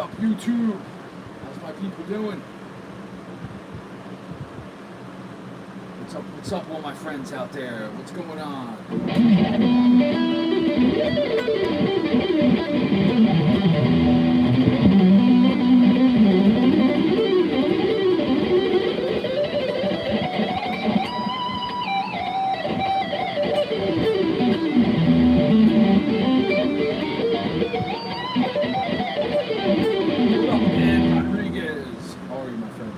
up, YouTube? How's my people doing? What's up, all my friends out there? What's going on? What up, man? Rodriguez. How are you, my friend?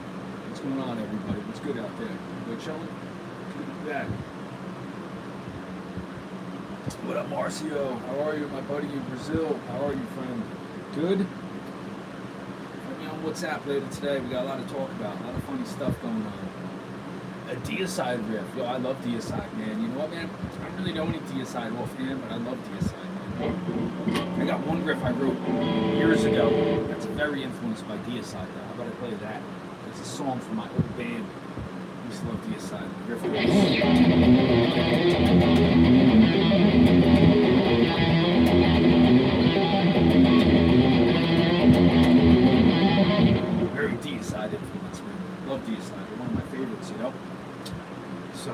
What's going on, everybody? What's good out there? Good chilling? Good to be back. What up, Marcio? How are you, my buddy in Brazil? How are you, friend? Good? Let me on WhatsApp later today. We got a lot to talk about. A lot of funny stuff going on. A Deicide riff. Yo, I love Deicide, man. You know what, man? I don't really know any Deicide offhand, but I love Deicide, man. I got one riff I wrote years ago that's very influenced by Deicide, though. How about I play that? It's a song from my old band. I used to love Deicide. The riff very Deicide influence, man. Love Deicide. They're one of my favorites, you know? So,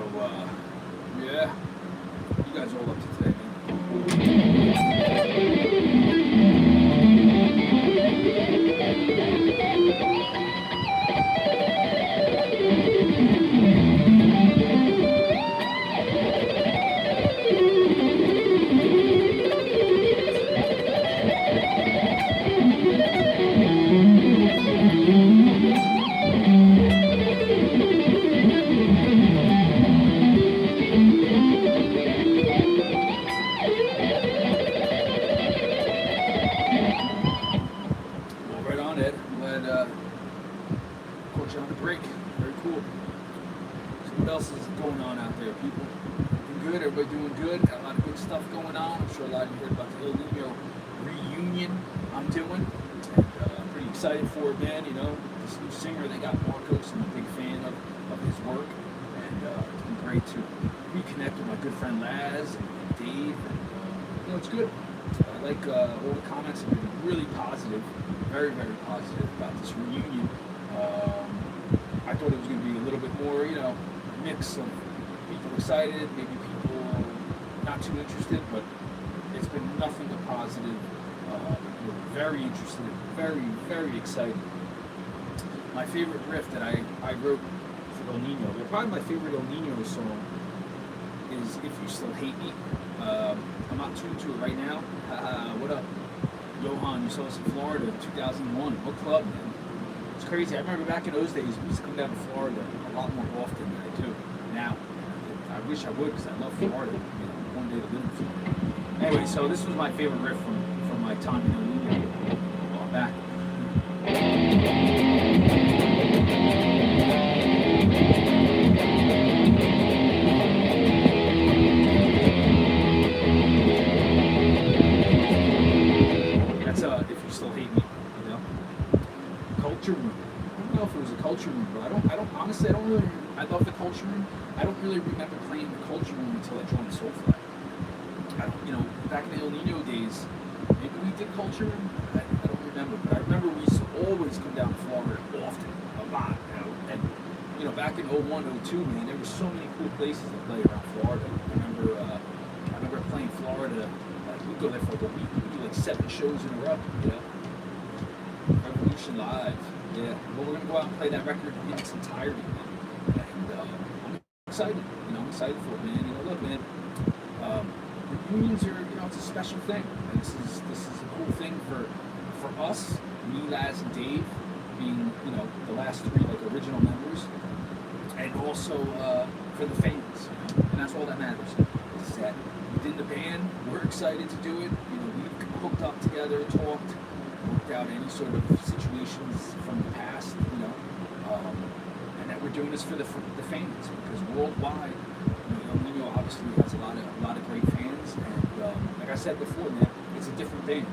yeah. You guys all up to today, man. Excited for it, man. You know, this new singer they got, Marcos. I'm a big fan of his work, and it's been great to reconnect with my good friend Laz and Dave. And you know, it's good. I like all the comments have been really positive, very, very positive about this reunion. I thought it was going to be a little bit more, you know, mix of people excited, maybe people not too interested, but it's been nothing but positive. We're very interested, very, very excited. My favorite riff that I wrote for El Nino, probably my favorite El Nino song is If You Still Hate Me. I'm not tuned to it right now. What up? Johan, you saw us in Florida in 2001. What club, man? It's crazy. I remember back in those days, we used to come down to Florida a lot more often than I do now. I wish I would because I love Florida. You know, one day to live in Florida. Anyway, so this was my favorite riff from my time in El Nino. Going back. That's If You Still Hate Me, you know? Culture Room. I don't know if it was a Culture Room, but I don't honestly, I don't really, I love the Culture Room. I don't really remember playing the Culture Room until I joined Soulfly. You know, back in the El Nino days, maybe we did Culture Room. I don't remember, but I remember we used to always come down to Florida often, a lot, you know. And you know, back in 01, 02, man, there were so many cool places to play around Florida. I remember playing Florida. Like we'd go there for like a week. We'd do like 7 shows in a row. Yeah, Revolution Live. Yeah, well, we're gonna go out and play that record in its entirety, man. And I'm excited. You know, I'm excited for it, man. You know, look, man. Reunions are, you know, it's a special thing. And this is a cool thing for us, me, Laz, and Dave, being, you know, the last 3 like original members, and also for the fans, you know, and that's all that matters. Is that within the band, we're excited to do it. You know, we've hooked up together, talked, worked out any sort of situations from the past, you know, and that we're doing this for the fans, because worldwide, El Nino obviously has a lot of great fans, and like I said before, man, it's a different band.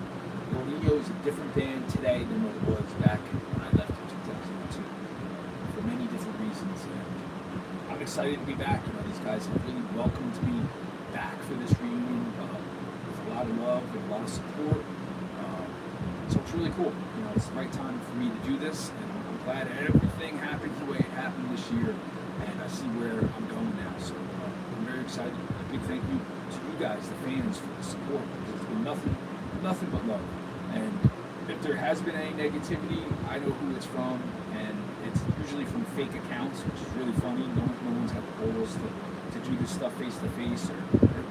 El Nino is a different band today than what it was back when I left in 2002, for many different reasons. And I'm excited to be back. You know, these guys have really welcomed me back for this reunion with a lot of love and a lot of support. So it's really cool. You know, it's the right time for me to do this, and I'm glad everything happened the way it happened this year, and I see where I'm going now. So I'm very excited. A big thank you to you guys, the fans, for the support. It's been nothing but love. And if there has been any negativity, I know who it's from, and it's usually from fake accounts, which is really funny. No one's got the balls to do this stuff face to face, or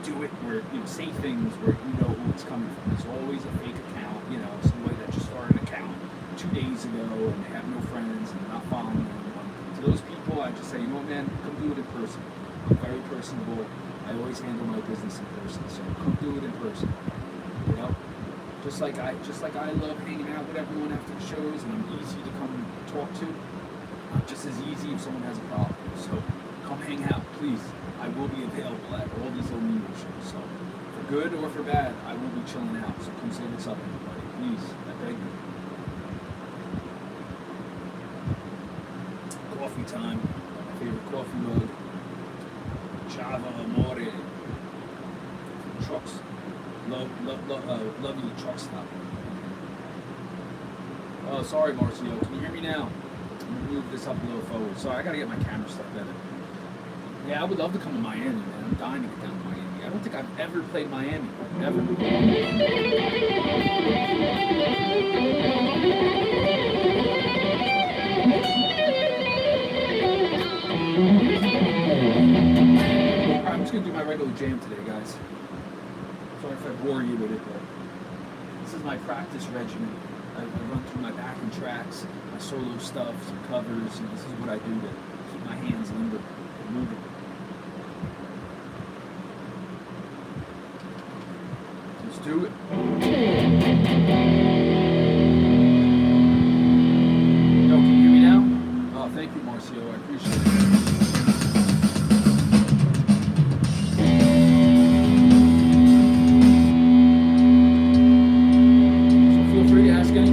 do it where, you know, say things where you know who it's coming from. It's always a fake account, you know, somebody that just started an account 2 days ago and they have no friends and they're not following anyone. To those people, I just say, you know what, man, come do it in person. I'm very personable. I always handle my business in person, so come do it in person. You know, just like I love hanging out with everyone after the shows, and I'm easy to come talk to. I'm just as easy if someone has a problem. So come hang out, please. I will be available at all these little media shows. So for good or for bad, I will be chilling out. So come say what's up, everybody. Please, I beg you. Coffee time. My favorite coffee mug. Java Amore. Trucks. Lovely truck stop. Oh, sorry, Marcio. Can you hear me now? I'm gonna move this up a little forward. Sorry, I gotta get my camera stuff better. Yeah, I would love to come to Miami, man. I'm dying to get down to Miami. I don't think I've ever played Miami. Ever. Alright, I'm just gonna do my regular jam today, guys. Sorry if I bore you with it, but this is my practice regimen. I run through my backing tracks, my solo stuff, some covers, and this is what I do to keep my hands limber and moving. Let's do it. Yo, can you hear me now? Oh, thank you, Marcio. I appreciate it.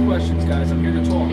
Questions, guys. I'm here to talk.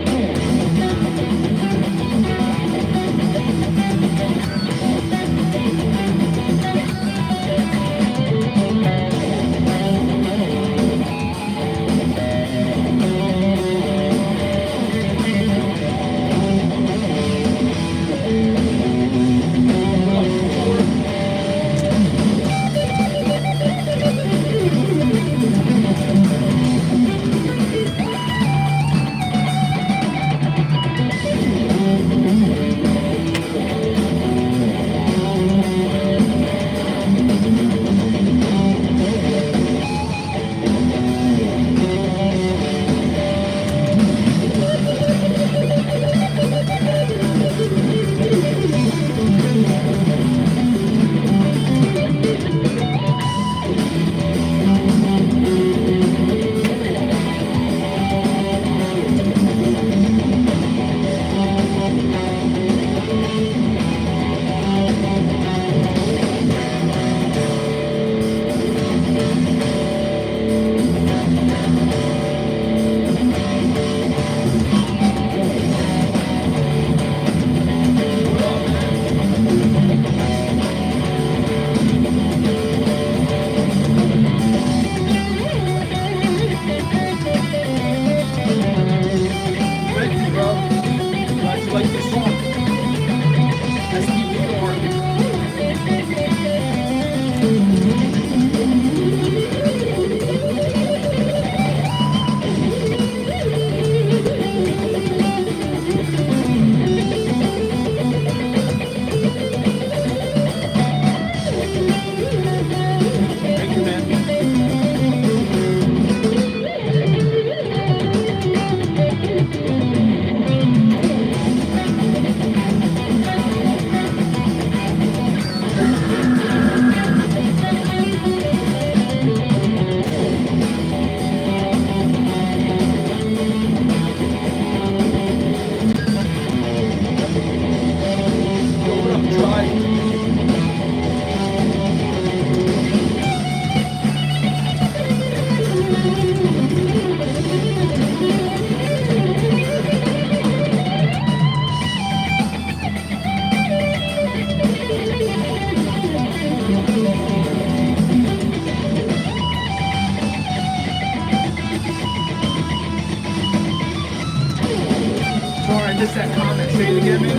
missed that comment. Say it again, man.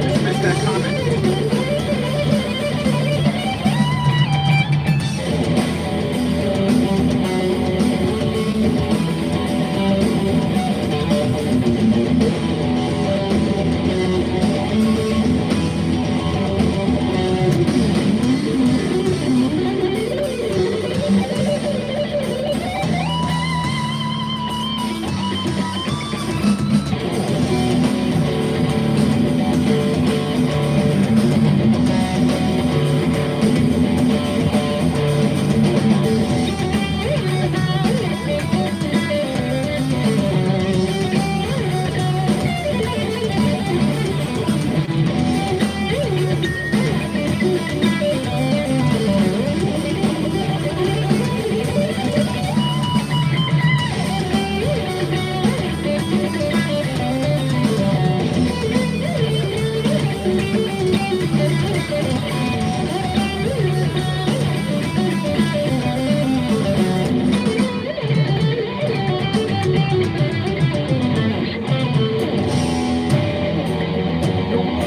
Just missed that comment.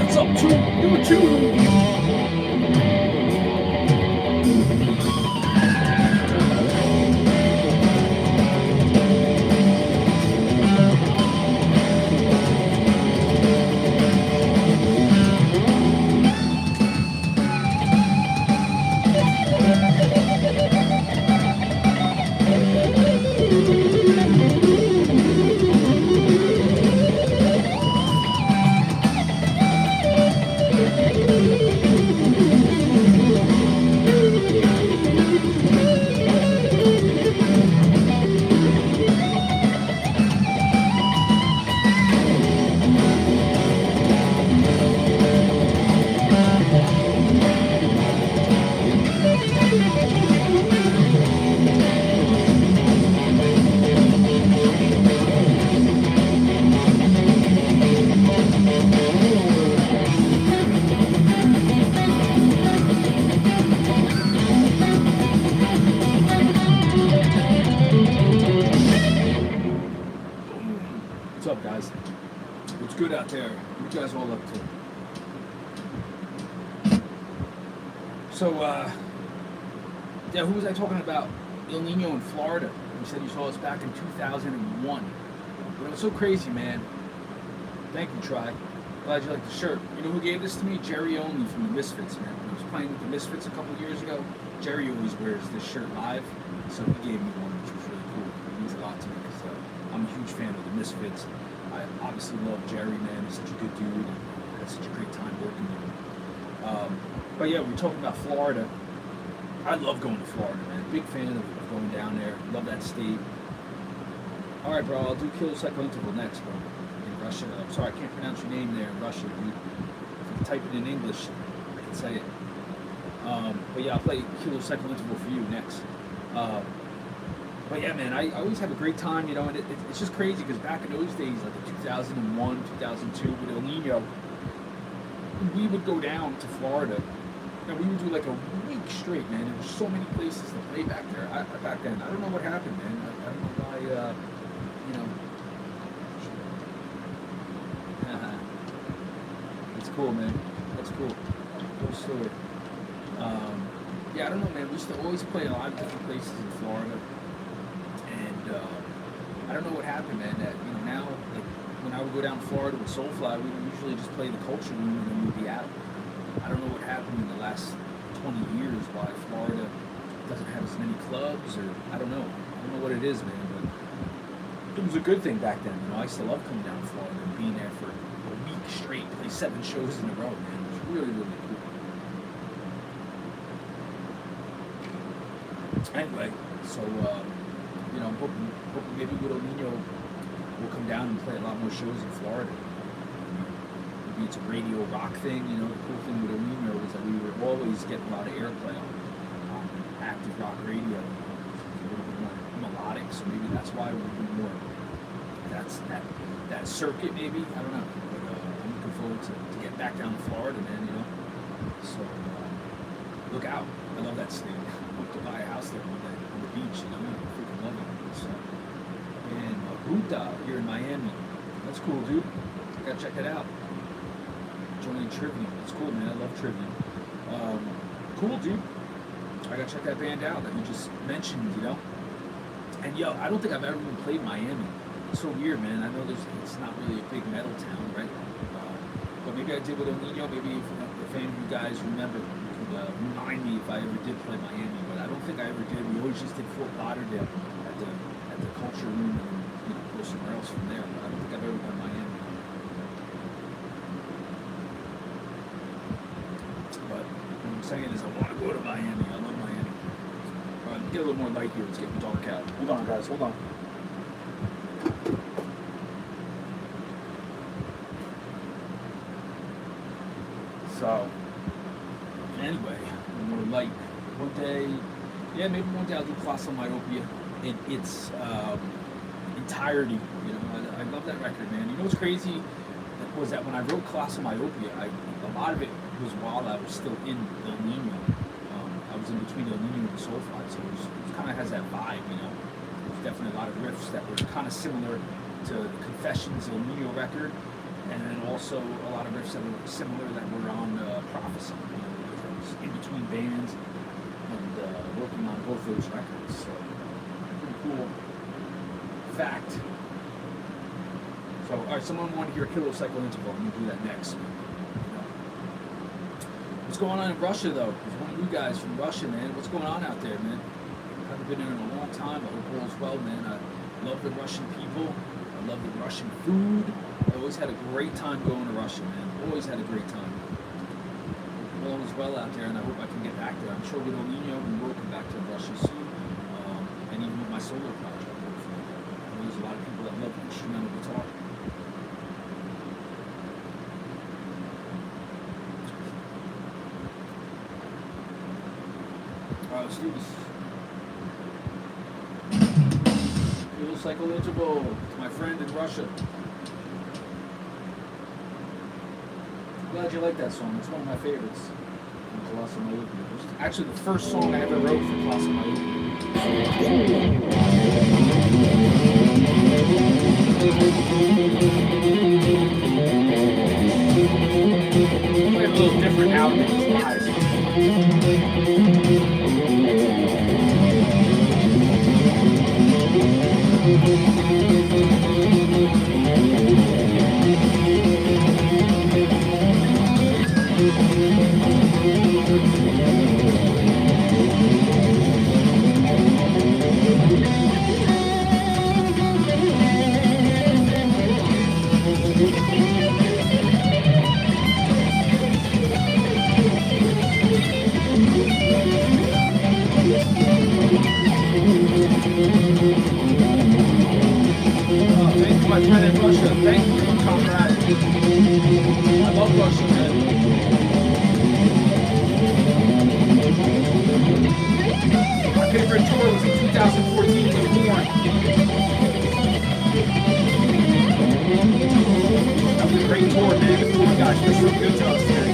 What's up, you two? What's up, guys? What's good out there? What you guys all up to? So, yeah, who was I talking about? El Nino in Florida. You said you saw us back in 2001. But it was so crazy, man. Thank you, Try. Glad you liked the shirt. You know who gave this to me? Jerry Only from the Misfits, man. When I was playing with the Misfits a couple years ago, Jerry always wears this shirt live, so he gave me one, which was really cool. It means a lot to me because I'm a huge fan of the Misfits. I obviously love Jerry, man. He's such a good dude. I had such a great time working with him. But yeah, we're talking about Florida. I love going to Florida, man. Big fan of going down there. Love that state. All right, bro. I'll do Kilo Cycle Interval next, bro. In Russia. I'm sorry, I can't pronounce your name there in Russian, dude. If you type it in English, I can say it. But yeah, I'll play Kilo Cycle Interval for you next. But yeah, man, I always have a great time, you know, and it's just crazy because back in those days, like in 2001, 2002, with El Nino, we would go down to Florida and we would do like a week straight, man. There were so many places to play back there. Back then, I don't know what happened, man. I don't know why, you know. It's cool, man. That's cool. Cool story. Yeah, I don't know, man. We used to always play a lot of different places in Florida. And I don't know what happened, man. That, you know, now, like, when I would go down to Florida with Soulfly, we would usually just play the Culture Room and then we'd be out. I don't know what happened in the last 20 years, why Florida doesn't have as many clubs, or I don't know. I don't know what it is, man, but it was a good thing back then. You know, I used to love coming down to Florida and being there for a week straight, play 7 shows in a row, man. It was really, really cool. Anyway, so, you know, I'm hoping maybe with El Nino we'll come down and play a lot more shows in Florida. Maybe it's a radio rock thing, you know. The cool thing with El Nino is that we were always getting a lot of airplay on active rock radio. It's a little bit more melodic, so maybe that's why we'll do more. That circuit, maybe. I don't know. But I'm looking forward to get back down to Florida, man, you know. So look out. I love that state. I hope to buy a house there one day on the beach, you know. I freaking love it. So, and Ruta here in Miami. That's cool, dude. I gotta check that out. Joining Trivium. That's cool, man. I love Trivium. Cool, dude. I gotta check that band out that you just mentioned, you know? And yo, I don't think I've ever even played Miami. It's so weird, man. I know it's not really a big metal town, right? But maybe I did with El Nino. Maybe if any of you guys remember, you could remind me if I ever did play Miami. But I don't think I ever did. We always just did Fort Lauderdale at the Culture Room and go somewhere else from there. But I don't think I've ever done Miami. But what I'm saying is I want to go to Miami. I love Miami. All right, get a little more light here. It's getting dark out. Hold on, guys. Hold on. So, anyway, more light. One day, yeah, maybe one day I'll do Colossal Myopia in its entirety. You know, I love that record, man. You know what's crazy was that when I wrote Colossal Myopia, a lot of it was while I was still in El Nino. I was in between El Nino and Soulfly, so it kind of has that vibe, you know. There's definitely a lot of riffs that were kind of similar to the Confessions El Nino record. And then also a lot of riffs that were similar that were on Prophecy, you know, because I was in between bands and working on both those records. So, pretty cool fact. So, all right, someone wanted to hear Kilocycle Interval. I'm going to do that next. What's going on in Russia, though? There's one of you guys from Russia, man. What's going on out there, man? I haven't been there in a long time. I hope all's well, man. I love the Russian people. I love the Russian food. I always had a great time going to Russia, man. Always had a great time. All is well out there, and I hope I can get back there. I'm sure with El Nino, we will come back to Russia soon. And even with my solo project, hopefully. I know there's a lot of people that love instrumental guitar. All right, let's do this. Cycle Interval to my friend in Russia. Glad you like that song. It's one of my favorites from Colossal Myopia. Actually, the first song I ever wrote for Colossal Myopia. Played a little different now than it's live. Thank you, my friend in Russia. Thank you, comrade. I love Russia, man. My favorite tour was in 2014 with Horn. That was a great tour, man. The Horn guys were so good to us, man.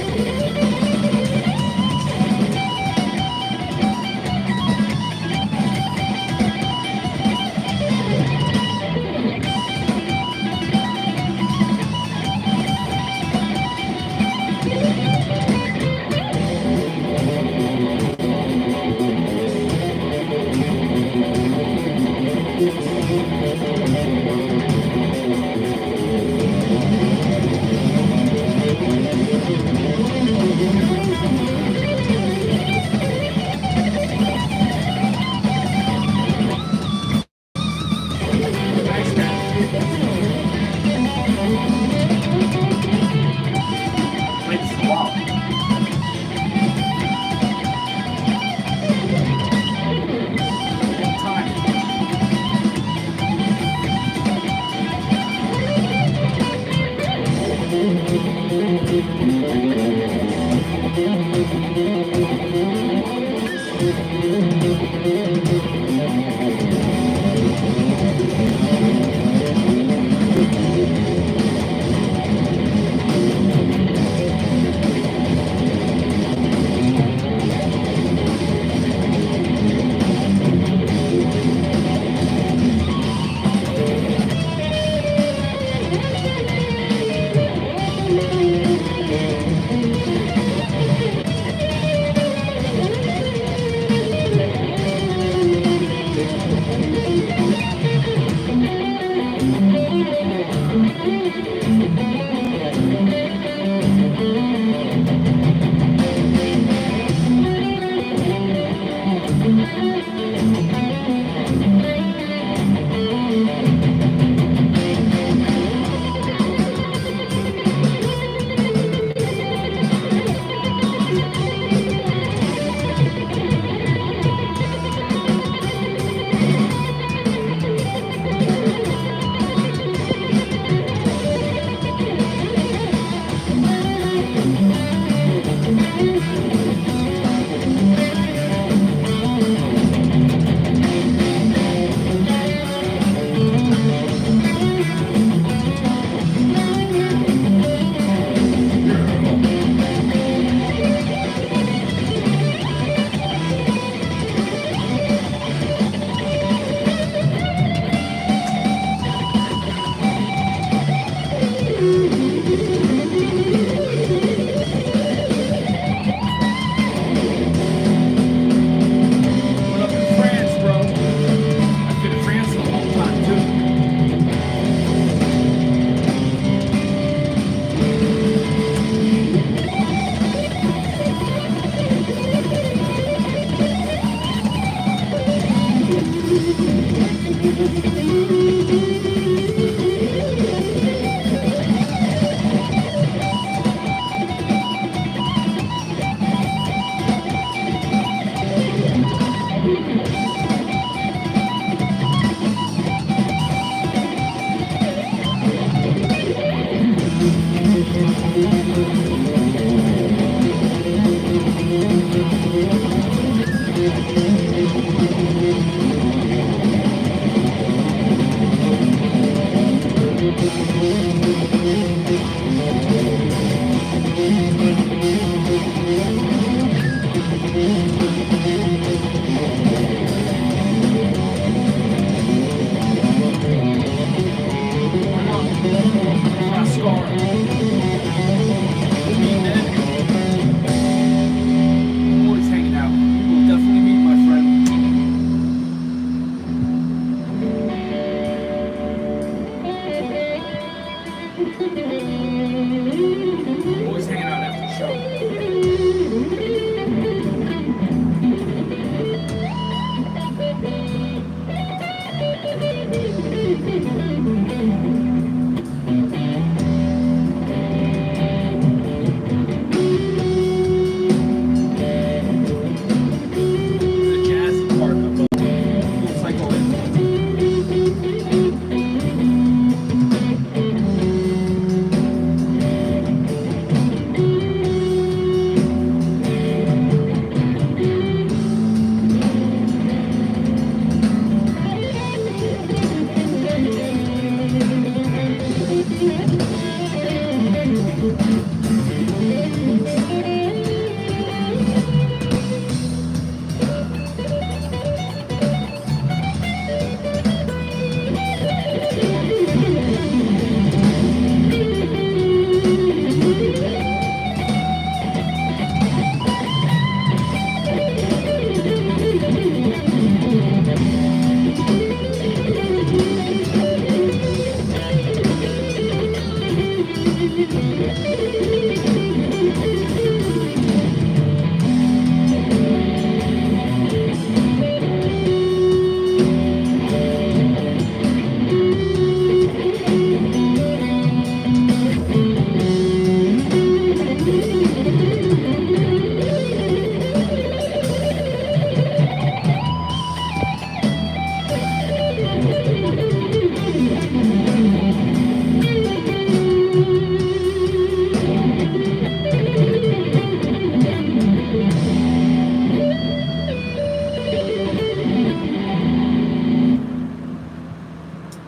Always hanging out. We'll definitely meet, my friend. Always hanging out after the show. The jazzy part of the full cycle influence.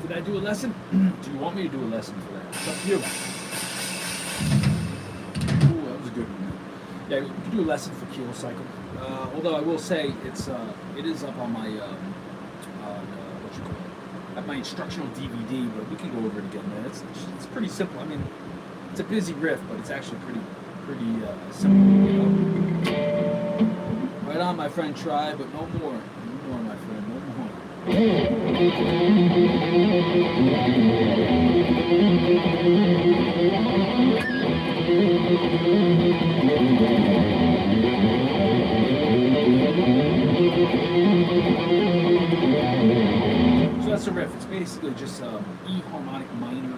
Did I do a lesson? Do you want me to do a lesson for that? It's up to you. Ooh, that was a good one. Yeah, you can do a lesson for kilo cycle. Although I will say it is up on my what you call it, at my instructional DVD, but we can go over it again, man. It's pretty simple. I mean, it's a busy riff, but it's actually pretty simple. You know? Right on, my friend. Try, but no more. No more, my friend. No more. So that's a riff. It's basically just E harmonic minor.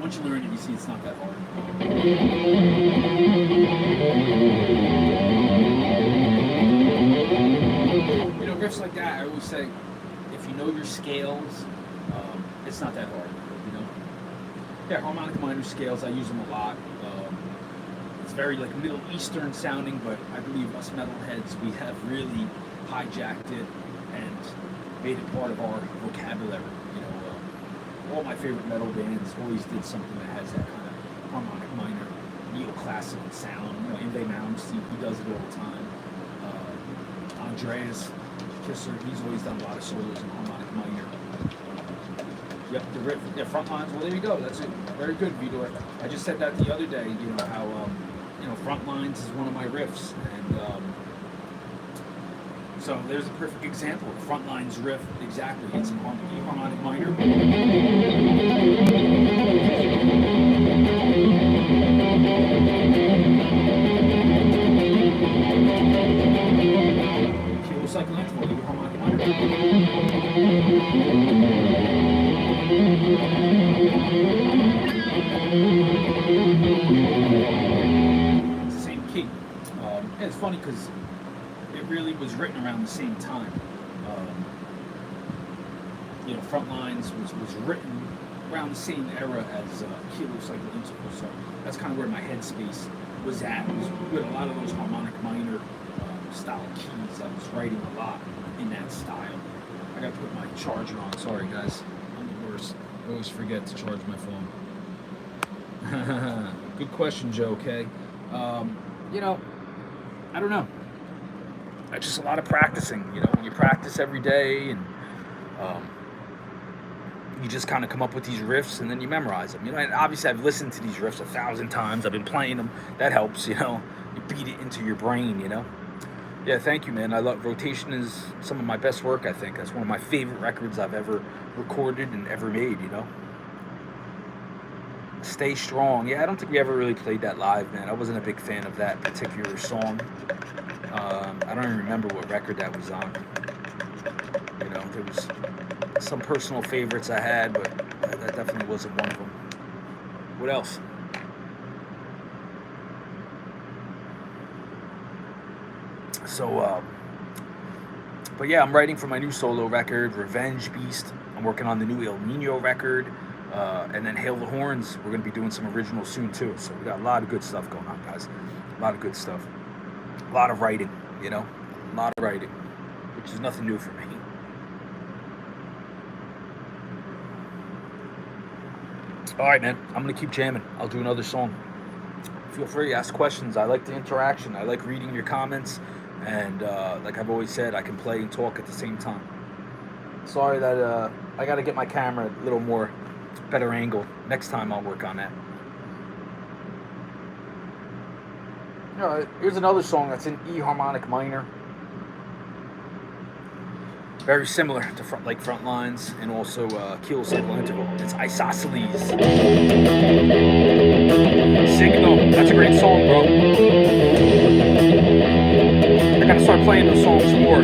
Once you learn it, you see it's not that hard. You know, riffs like that, I always say, if you know your scales, it's not that hard. You know, yeah, harmonic minor scales, I use them a lot. It's very like Middle Eastern sounding, but I believe us metalheads, we have really hijacked it and made it part of our vocabulary. You know, all my favorite metal bands always did something that has that kind of harmonic minor, neoclassical sound. You know, Inve Malmsteen, he does it all the time. Andreas Kisser, he's always done a lot of solos in harmonic minor. Yep, the riff, yeah, front lines. Well, there you go. That's it. Very good, Vidor. I just said that the other day. You know how you know, front lines is one of my riffs, and so there's a perfect example of front lines riff. Exactly, it's in harmonic minor. Kilo cycle interval, E harmonic minor. It's the same key. And it's funny because it really was written around the same time. You know, Frontlines was written, around the same era as Kilo Cycle Interval, so that's kind of where my headspace was at. It was with a lot of those harmonic minor style keys. I was writing a lot in that style. I gotta put my charger on. Sorry guys, I'm the worst. I always forget to charge my phone. Good question, Joe. Okay, you know, I don't know. It's just a lot of practicing. You know, when you practice every day and you just kind of come up with these riffs and then you memorize them. You know, and obviously I've listened to these riffs 1,000 times. I've been playing them. That helps. You know, you beat it into your brain. You know. Yeah, thank you, man. I love Rotation is some of my best work. I think that's one of my favorite records I've ever recorded and ever made. You know. Stay Strong. Yeah, I don't think we ever really played that live, man. I wasn't a big fan of that particular song. I don't even remember what record that was on. You know, there was some personal favorites I had, but that definitely wasn't one of them. What else? So, but yeah, I'm writing for my new solo record, Revenge Beast. I'm working on the new El Nino record. And then Hail the Horns, we're going to be doing some originals soon too. So we got a lot of good stuff going on, guys. A lot of good stuff. A lot of writing, you know? A lot of writing, which is nothing new for me. All right, man. I'm going to keep jamming. I'll do another song. Feel free to ask questions. I like the interaction. I like reading your comments. And like I've always said, I can play and talk at the same time. Sorry that I got to get my camera a little more better angle. Next time I'll work on that. Here's another song that's in E harmonic minor. Very similar to Front Lines and also Kilo Cycle Interval. It's Isosceles. Signal. That's a great song, bro. I gotta start playing those songs more.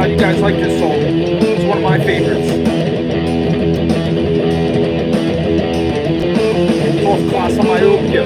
You guys like this song. It's one of my favorites. Fourth Class on Myopia.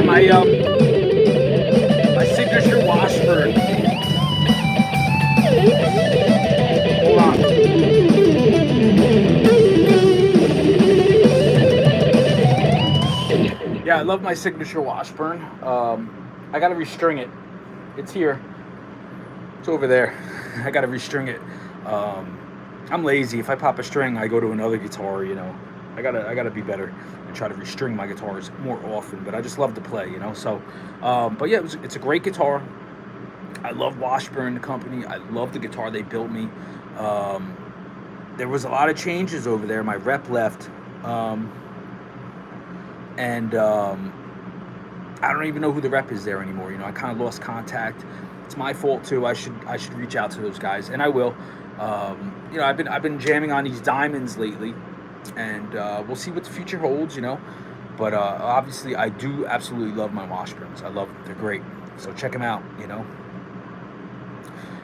my signature Washburn. Hold on. Yeah, I love my signature Washburn. I gotta restring it. It's here. It's over there. I gotta restring it. I'm lazy. If I pop a string, I go to another guitar. I gotta be better and try to restring my guitars more often. But I just love to play. So. But yeah, it's a great guitar. I love Washburn, the company. I love the guitar they built me. There was a lot of changes over there. My rep left. And I don't even know who the rep is there anymore. I kind of lost contact. It's my fault too. I should reach out to those guys, and I will. I've been jamming on these diamonds lately, and we'll see what the future holds. But obviously, I do absolutely love my Washburns. I love them. They're great. So check them out.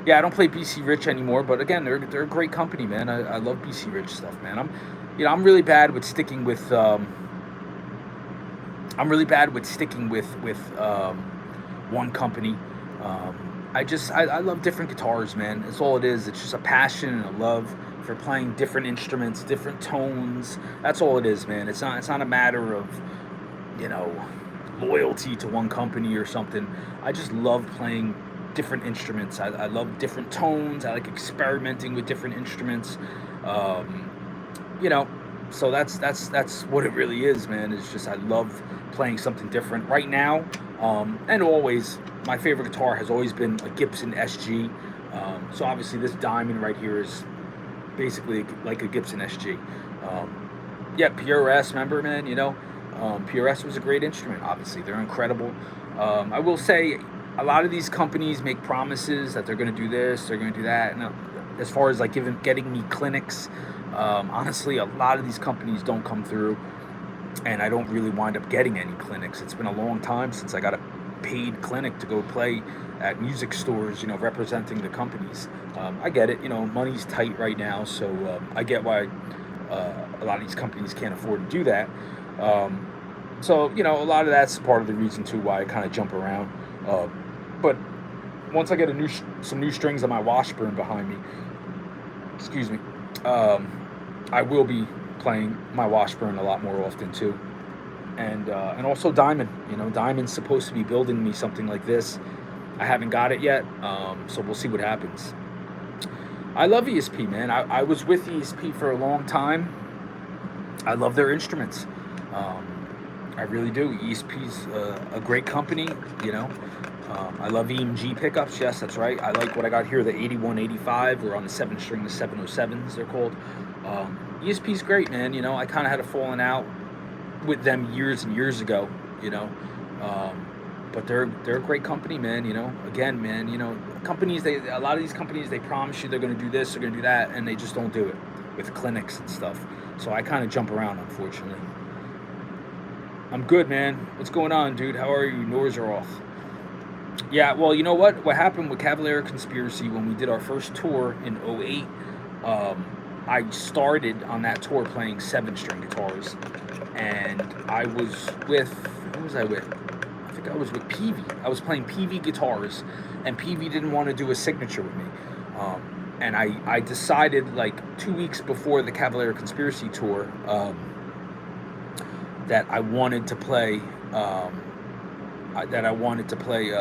Yeah, I don't play BC Rich anymore, but again, they're a great company, man. I love BC Rich stuff, man. I'm really bad with sticking with. I'm really bad with sticking with one company. I love different guitars, man. That's all it is. It's just a passion and a love for playing different instruments, different tones. That's all it is, man. It's not a matter of, loyalty to one company or something. I just love playing different instruments. I love different tones. I like experimenting with different instruments. So that's what it really is, man. It's just I love playing something different. Right now, and always, my favorite guitar has always been a Gibson SG. So obviously this diamond right here is basically like a Gibson SG. PRS, remember, man? PRS was a great instrument. Obviously, they're incredible. I will say, a lot of these companies make promises that they're going to do this, they're going to do that. And as far as like getting me clinics, honestly, a lot of these companies don't come through, and I don't really wind up getting any clinics. It's been a long time since I got a paid clinic to go play at music stores, representing the companies. I get it, money's tight right now, so I get why a lot of these companies can't afford to do that. So a lot of that's part of the reason too why I kind of jump around. But once I get some new strings on my Washburn behind me, excuse me, I will be playing my Washburn a lot more often too, and also Diamond. Diamond's supposed to be building me something like this. I haven't got it yet, so we'll see what happens. I love ESP, man. I was with ESP for a long time. I love their instruments. I really do. ESP's a great company. I love EMG pickups. Yes, that's right. I like what I got here, the 8185, or on the 7-string, the 707s they're called. ESP's great, man. I kind of had a falling out with them years and years ago, but they're a great company, man. Again, man, companies, a lot of these companies, they promise you they're going to do this, they're going to do that, and they just don't do it with clinics and stuff. So I kind of jump around, unfortunately. I'm good, man. What's going on, dude? How are you? Noors are off. Yeah, well, you know what? What happened with Cavalier Conspiracy when we did our first tour in 2008, I started on that tour playing 7-string guitars, and I was with, who was I with? I think I was with Peavy. I was playing Peavy guitars, and Peavy didn't want to do a signature with me. And I decided, like, 2 weeks before the Cavalier Conspiracy tour, that I wanted to play a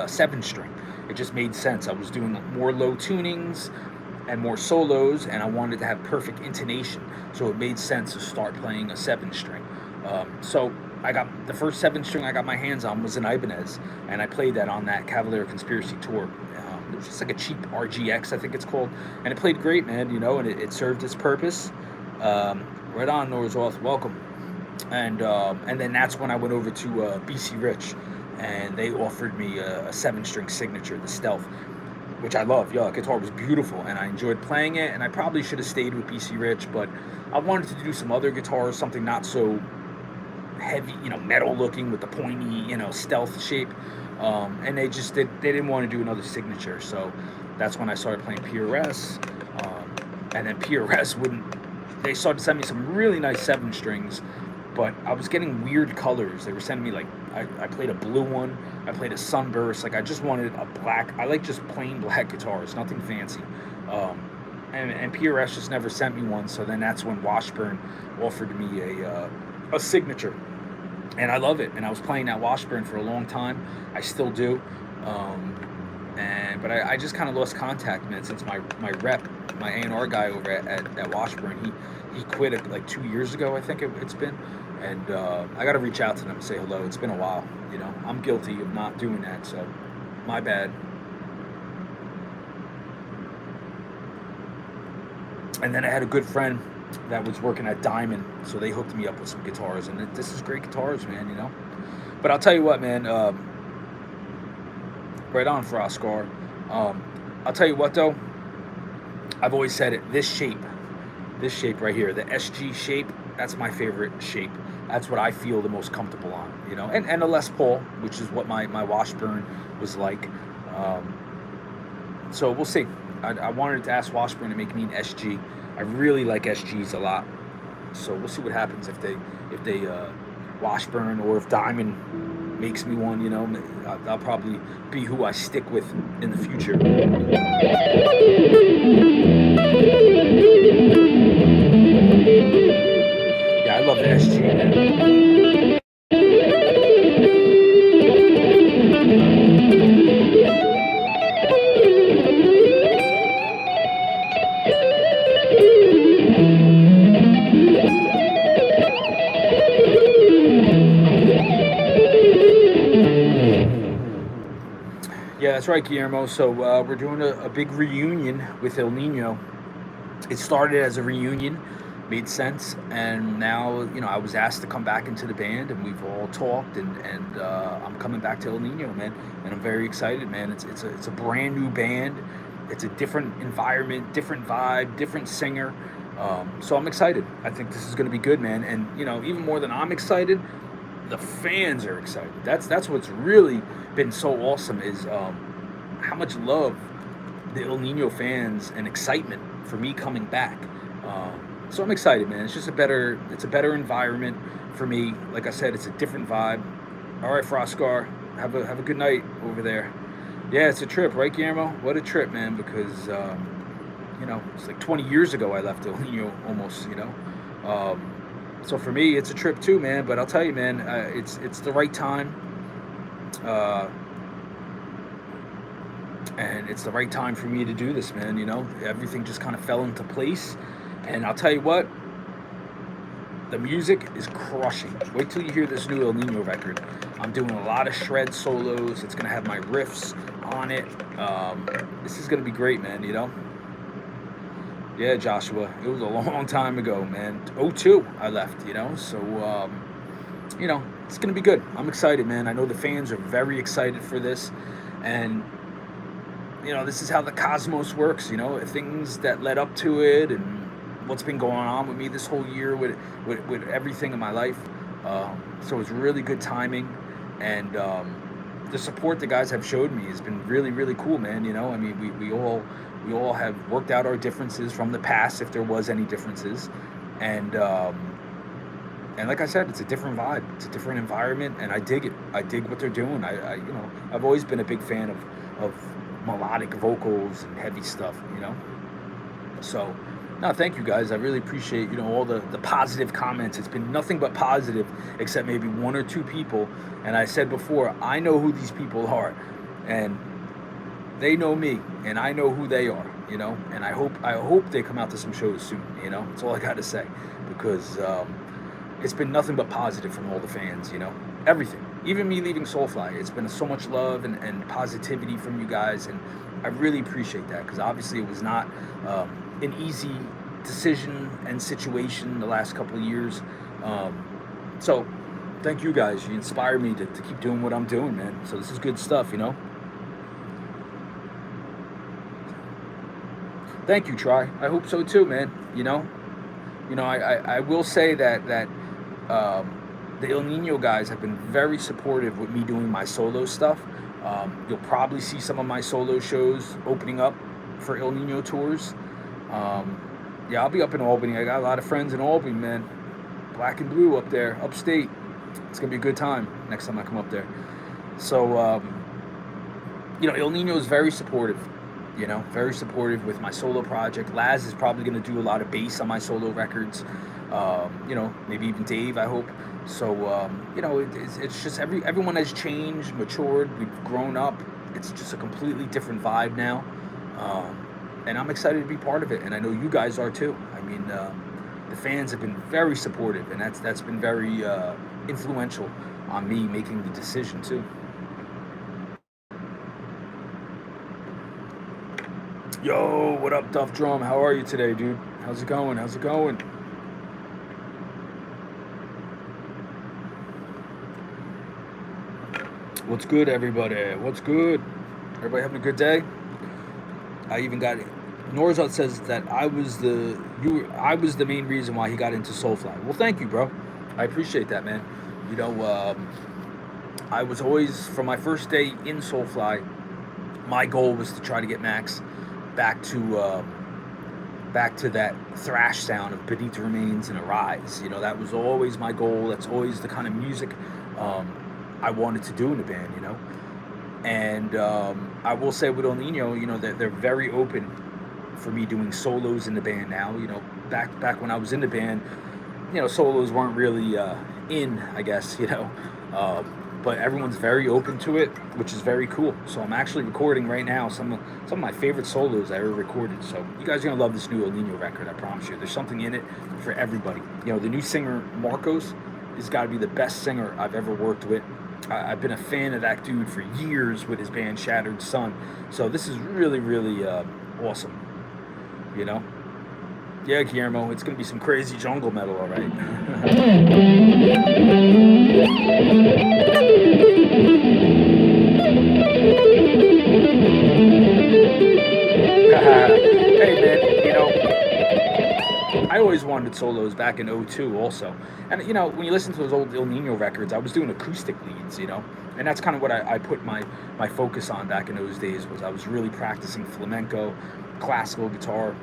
7-string. It just made sense. I was doing more low tunings and more solos, and I wanted to have perfect intonation, so it made sense to start playing a 7-string. So I got the first 7-string I got my hands on was an Ibanez, and I played that on that Cavalier Conspiracy tour. It was just like a cheap RGX, I think it's called, and it played great, man. And it served its purpose. Right on, Norzroth, welcome. And then that's when I went over to BC Rich, and they offered me a 7-string signature, the Stealth, which I love. Yeah, the guitar was beautiful, and I enjoyed playing it, and I probably should have stayed with BC Rich, but I wanted to do some other guitars, something not so heavy, metal looking with the pointy, stealth shape, and they didn't want to do another signature, so that's when I started playing PRS, and then PRS they started sending me some really nice 7-strings, but I was getting weird colors. They were sending me like I played a blue one. I played a sunburst. Like I just wanted a black. I like just plain black guitars, nothing fancy. Um, and PRS just never sent me one. So then that's when Washburn offered me a signature, and I love it. And I was playing that Washburn for a long time. I still do. Um, but I just kind of lost contact, man, since my rep, my A&R guy over at Washburn, he quit it like 2 years ago, I think it's been. And I got to reach out to them and say hello. It's been a while, you know. I'm guilty of not doing that, so my bad. And then I had a good friend that was working at Diamond, so they hooked me up with some guitars. And this is great guitars, man, you know. But I'll tell you what, man. Right on, Froscar. I'll tell you what, though. I've always said it. This shape right here, the SG shape, that's my favorite shape. That's what I feel the most comfortable on, you know. And a Les Paul, which is what my Washburn was like. So we'll see. I wanted to ask Washburn to make me an SG. I really like SGs a lot. So we'll see what happens if they Washburn, or if Diamond makes me one, you know. I'll probably be who I stick with in the future. Yeah, I love the SG, man. Yeah, that's right, Guillermo. So we're doing a big reunion with El Nino. It started as a reunion, made sense, and now, you know, I was asked to come back into the band, and we've all talked, and I'm coming back to El Nino, man, and I'm very excited, man. It's a brand new band. It's a different environment, different vibe, different singer. So I'm excited. I think this is going to be good, man. And you know, even more than I'm excited, the fans are excited. That's what's really been so awesome, is how much love the El Nino fans and excitement for me coming back. So I'm excited, man. It's just a better environment for me. Like I said, it's a different vibe. All right, Froscar, have a good night over there. Yeah, it's a trip, right, Guillermo? What a trip, man, because, you know, it's like 20 years ago I left El Nino almost, you know. So for me, it's a trip too, man. But I'll tell you, man, it's the right time. And it's the right time for me to do this, man, you know. Everything just kind of fell into place. And I'll tell you what, the music is crushing. Wait till you hear this new El Nino record. I'm doing a lot of shred solos. It's going to have my riffs on it. This is going to be great, man, you know. Yeah, Joshua, it was a long time ago, man. 2002 I left, you know. So, you know, it's going to be good. I'm excited, man. I know the fans are very excited for this. And, you know, this is how the cosmos works, you know. Things that led up to it, and what's been going on with me this whole year with everything in my life. So it's really good timing, and the support the guys have showed me has been really, really cool, man. You know, I mean, we all have worked out our differences from the past, if there was any differences, and like I said, it's a different vibe, it's a different environment, and I dig it. I dig what they're doing. I you know, I've always been a big fan of melodic vocals and heavy stuff, you know. So, no, thank you guys. I really appreciate, you know, all the positive comments. It's been nothing but positive, except maybe one or two people. And I said before, I know who these people are, and they know me, and I know who they are, you know. And I hope they come out to some shows soon, you know. That's all I got to say, because it's been nothing but positive from all the fans, you know. Everything, even me leaving Soulfly, it's been so much love and positivity from you guys, and I really appreciate that, because obviously it was not an easy decision and situation the last couple of years. So thank you guys. You inspire me to keep doing what I'm doing, man. So this is good stuff, you know. Thank you, Try. I hope so too, man. You know, I will say that the El Nino guys have been very supportive with me doing my solo stuff. You'll probably see some of my solo shows opening up for El Nino tours. Yeah, I'll be up in Albany. I got a lot of friends in Albany, man. Black and Blue up there, upstate. It's gonna be a good time next time I come up there. So El Nino is very supportive. Very supportive with my solo project. Laz is probably going to do a lot of bass on my solo records. Maybe even Dave, I hope. So it's just everyone has changed, matured. We've grown up. It's just a completely different vibe now, and I'm excited to be part of it. And I know you guys are too. I mean, the fans have been very supportive, and that's been very influential on me making the decision too. Yo, what up, Duff Drum? How are you today, dude? How's it going? How's it going? What's good, everybody? What's good? Everybody having a good day? I even got Norzat says that I was the main reason why he got into Soulfly. Well, thank you, bro. I appreciate that, man. I was always, from my first day in Soulfly, my goal was to try to get Max back to that thrash sound of Beneath the Remains and Arise. That was always my goal. That's always the kind of music I wanted to do in the band. And I will say with El Nino, they're very open for me doing solos in the band now. Back when I was in the band, solos weren't really in, I guess. But everyone's very open to it, which is very cool. So I'm actually recording right now some of my favorite solos I ever recorded. So you guys are gonna love this new El Nino record, I promise you. There's something in it for everybody. The new singer Marcos has got to be the best singer I've ever worked with. I've been a fan of that dude for years with his band Shattered Sun. So this is really, really awesome. Yeah, Guillermo, it's gonna be some crazy jungle metal, all right. Hey, man, I always wanted solos back in '02 also. And, when you listen to those old El Nino records, I was doing acoustic leads, and that's kind of what I put my focus on back in those days. Was I was really practicing flamenco, classical guitar.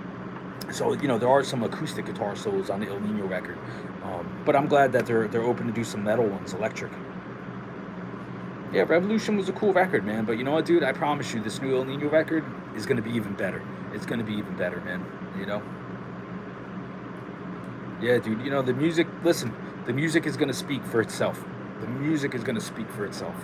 So, there are some acoustic guitar solos on the El Nino record. But I'm glad that they're open to do some metal ones, electric. Yeah, Revolution was a cool record, man. But you know what, dude? I promise you, this new El Nino record is going to be even better. It's going to be even better, man. Yeah, dude. The music, listen, the music is going to speak for itself. The music is going to speak for itself,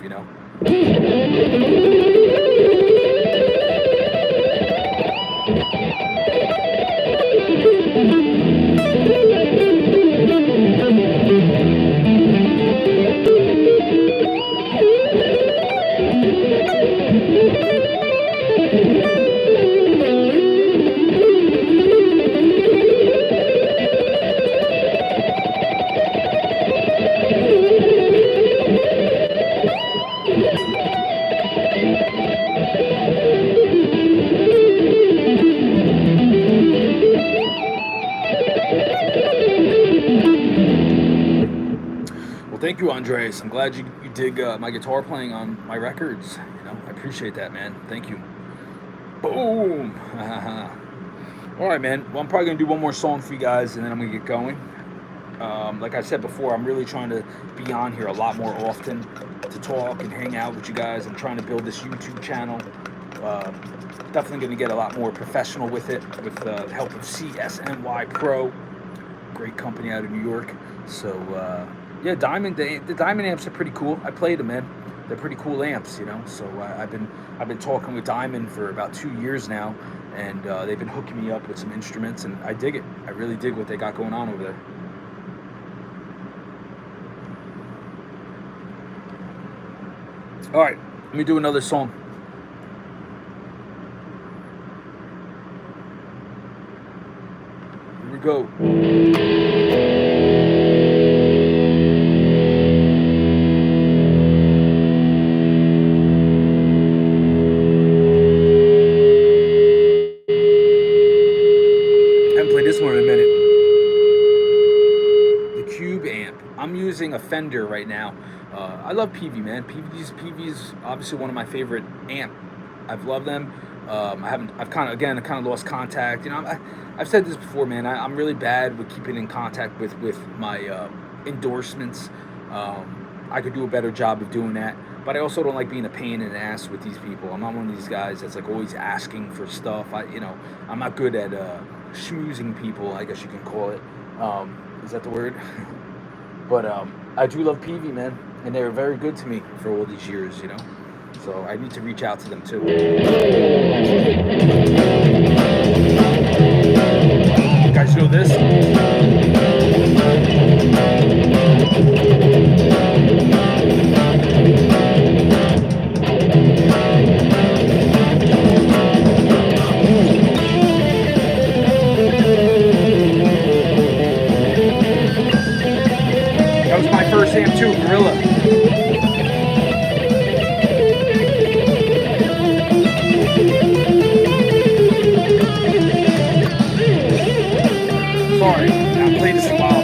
Thank you, Andres. I'm glad you dig my guitar playing on my records. I appreciate that, man. Thank you. Boom. All right, man. Well, I'm probably going to do one more song for you guys, and then I'm going to get going. Like I said before, I'm really trying to be on here a lot more often to talk and hang out with you guys. I'm trying to build this YouTube channel. Definitely going to get a lot more professional with it, with the help of CSNY Pro. Great company out of New York. So, yeah, the Diamond amps are pretty cool. I played them, man. They're pretty cool amps, So I've been talking with Diamond for about 2 years now, and they've been hooking me up with some instruments, and I dig it. I really dig what they got going on over there. All right, let me do another song. Here we go. A Fender right now. I love PV, man. PV's obviously one of my favorite amp. I've loved them. I've kind of lost contact. I've said this before, man. I'm really bad with keeping in contact with my endorsements. I could do a better job of doing that. But I also don't like being a pain in the ass with these people. I'm not one of these guys that's like always asking for stuff. I'm not good at schmoozing people, I guess you can call it. Is that the word? But I do love Peavy, man, and they're very good to me for all these years, So I need to reach out to them too. You guys know this? That was my first amp too, Gorilla. Sorry, I haven't played this in a while.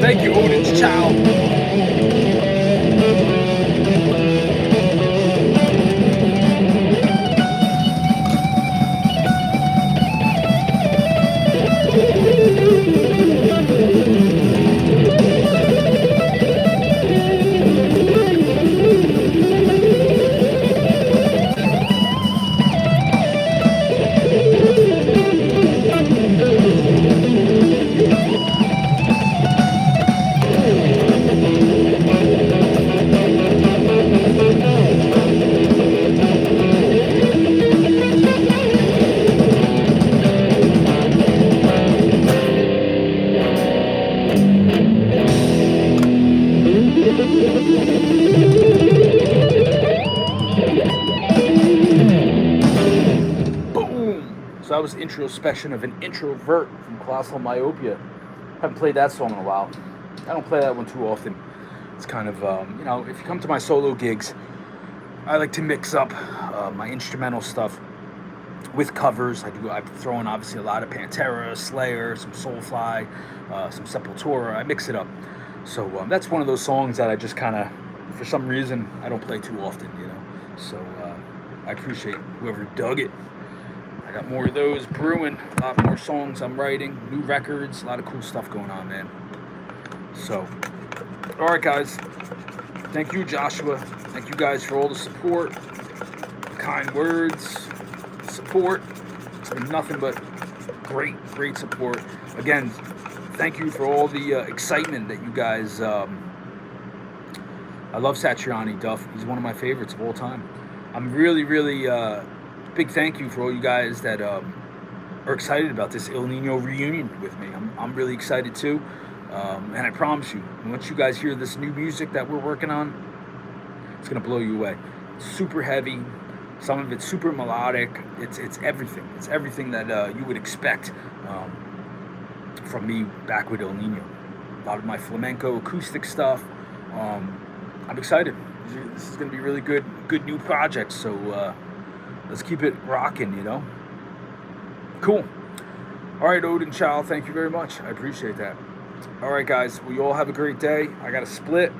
Thank you, Odin's Child. So that was Introspection of an Introvert from Colossal Myopia. Haven't played that song in a while. I don't play that one too often. It's kind of, if you come to my solo gigs, I like to mix up my instrumental stuff with covers. I throw in obviously a lot of Pantera, Slayer, some Soulfly, some Sepultura. I mix it up. So that's one of those songs that I just kind of, for some reason, I don't play too often, you know. So I appreciate whoever dug it. I got more of those brewing, a lot more songs I'm writing, new records, a lot of cool stuff going on, man. So, all right, guys. Thank you, Joshua. Thank you guys for all the support, kind words, support. It's been nothing but great support. Again, thank you for all the excitement that you guys. I love Satriani Duff. He's one of my favorites of all time. I'm really big thank you for all you guys that are excited about this El Nino reunion with me. I'm really excited too. And I promise you, once you guys hear this new music that we're working on, it's gonna blow you away. It's super heavy. Some of it's super melodic. It's everything. It's everything that you would expect from me back with El Nino. A lot of my flamenco acoustic stuff. I'm excited. This is gonna be really good new projects. So let's keep it rocking, you know. Cool. All right, Odin Child. Thank you very much. I appreciate that. All right, guys. We all have a great day. I got to split.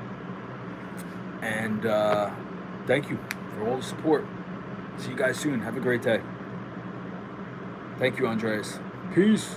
And thank you for all the support. See you guys soon. Have a great day. Thank you, Andreas. Peace.